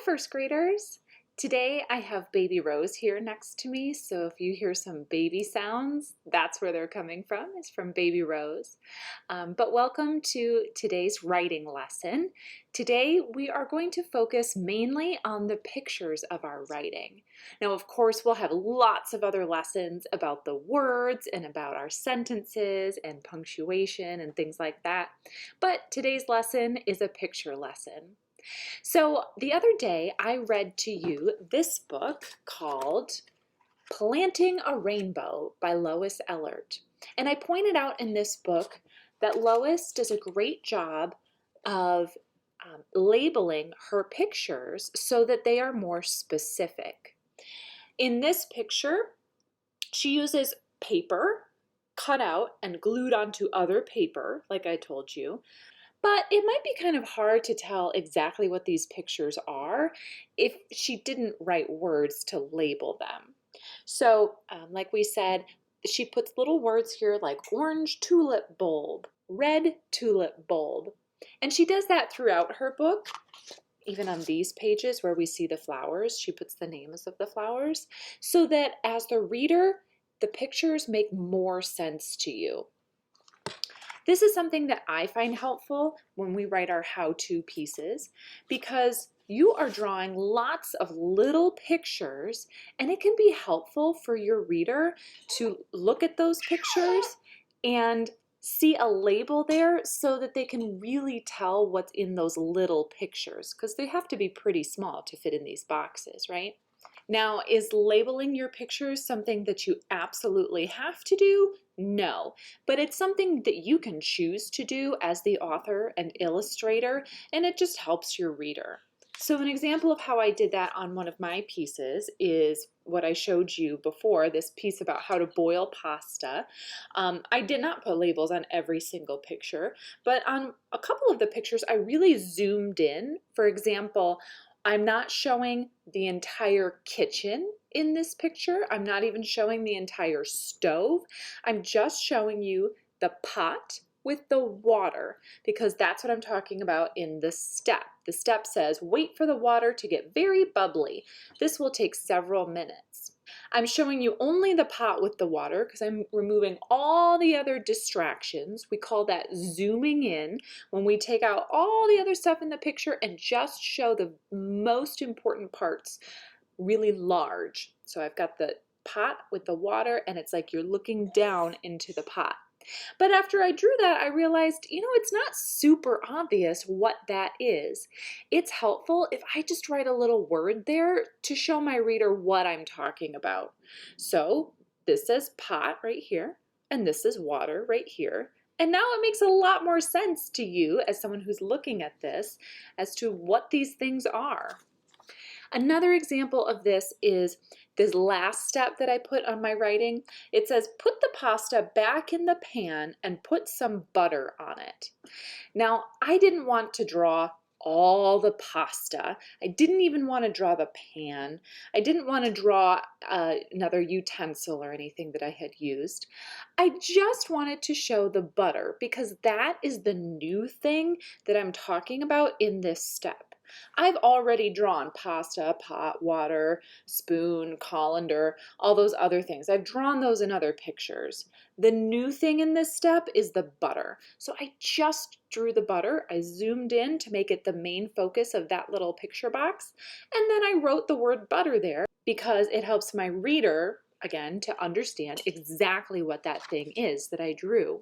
first graders. Today I have baby Rose here next to me, so if you hear some baby sounds, that's where they're coming from, is from baby Rose. But welcome to today's writing lesson. Today we are going to focus mainly on the pictures of our writing. Now, of course, we'll have lots of other lessons about the words and about our sentences and punctuation and things like that, but today's lesson is a picture lesson. So the other day I read to you this book called Planting a Rainbow by Lois Ehlert. And I pointed out in this book that Lois does a great job of labeling her pictures so that they are more specific. In this picture, she uses paper cut out and glued onto other paper, like I told you. But it might be kind of hard to tell exactly what these pictures are if she didn't write words to label them. So, like we said, she puts little words here like orange tulip bulb, red tulip bulb. And she does that throughout her book. Even on these pages where we see the flowers, she puts the names of the flowers so that as the reader, the pictures make more sense to you. This is something that I find helpful when we write our how-to pieces because you are drawing lots of little pictures and it can be helpful for your reader to look at those pictures and see a label there so that they can really tell what's in those little pictures because they have to be pretty small to fit in these boxes, right? Now, is labeling your pictures something that you absolutely have to do? No, but it's something that you can choose to do as the author and illustrator, and it just helps your reader. So an example of how I did that on one of my pieces is what I showed you before, this piece about how to boil pasta. I did not put labels on every single picture, but on a couple of the pictures I really zoomed in. For example, I'm not showing the entire kitchen in this picture. I'm not even showing the entire stove. I'm just showing you the pot with the water because that's what I'm talking about in the step. The step says, wait for the water to get very bubbly. This will take several minutes. I'm showing you only the pot with the water because I'm removing all the other distractions. We call that zooming in, when we take out all the other stuff in the picture and just show the most important parts really large. So I've got the pot with the water and it's like you're looking down into the pot. But after I drew that, I realized, it's not super obvious what that is. It's helpful if I just write a little word there to show my reader what I'm talking about. So this says pot right here, and this is water right here. And now it makes a lot more sense to you as someone who's looking at this as to what these things are. Another example of this is this last step that I put on my writing. It says, put the pasta back in the pan and put some butter on it. Now, I didn't want to draw all the pasta. I didn't even want to draw the pan. I didn't want to draw another utensil or anything that I had used. I just wanted to show the butter because that is the new thing that I'm talking about in this step. I've already drawn pasta, pot, water, spoon, colander, all those other things. I've drawn those in other pictures. The new thing in this step is the butter. So I just drew the butter. I zoomed in to make it the main focus of that little picture box. And then I wrote the word butter there because it helps my reader, again, to understand exactly what that thing is that I drew.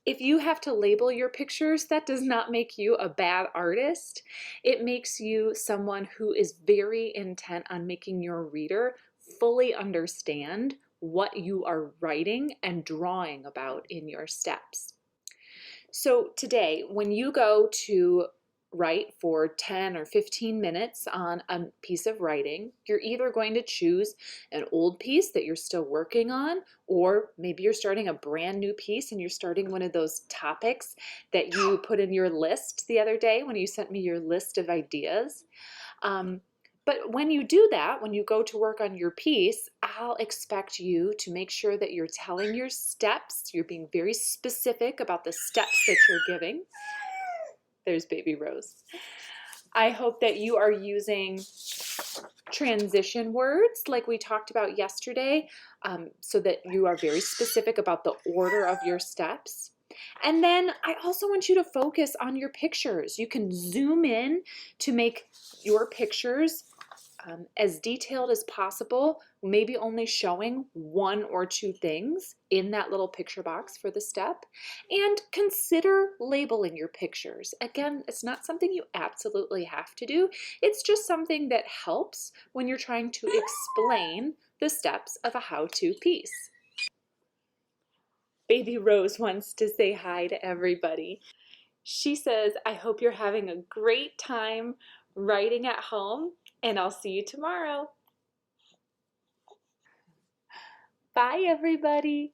If you have to label your pictures, that does not make you a bad artist. It makes you someone who is very intent on making your reader fully understand what you are writing and drawing about in your steps. So today, when you go to write for 10 or 15 minutes on a piece of writing, you're either going to choose an old piece that you're still working on, or maybe you're starting a brand new piece and you're starting one of those topics that you put in your list the other day when you sent me your list of ideas. But when you do that, when you go to work on your piece, I'll expect you to make sure that you're telling your steps. You're being very specific about the steps that you're giving. There's baby Rose. I hope that you are using transition words like we talked about yesterday, so that you are very specific about the order of your steps. And then I also want you to focus on your pictures. You can zoom in to make your pictures as detailed as possible, maybe only showing one or two things in that little picture box for the step. And consider labeling your pictures. Again, it's not something you absolutely have to do. It's just something that helps when you're trying to explain the steps of a how-to piece. Baby Rose wants to say hi to everybody. She says, I hope you're having a great time writing at home, and I'll see you tomorrow. Bye, everybody.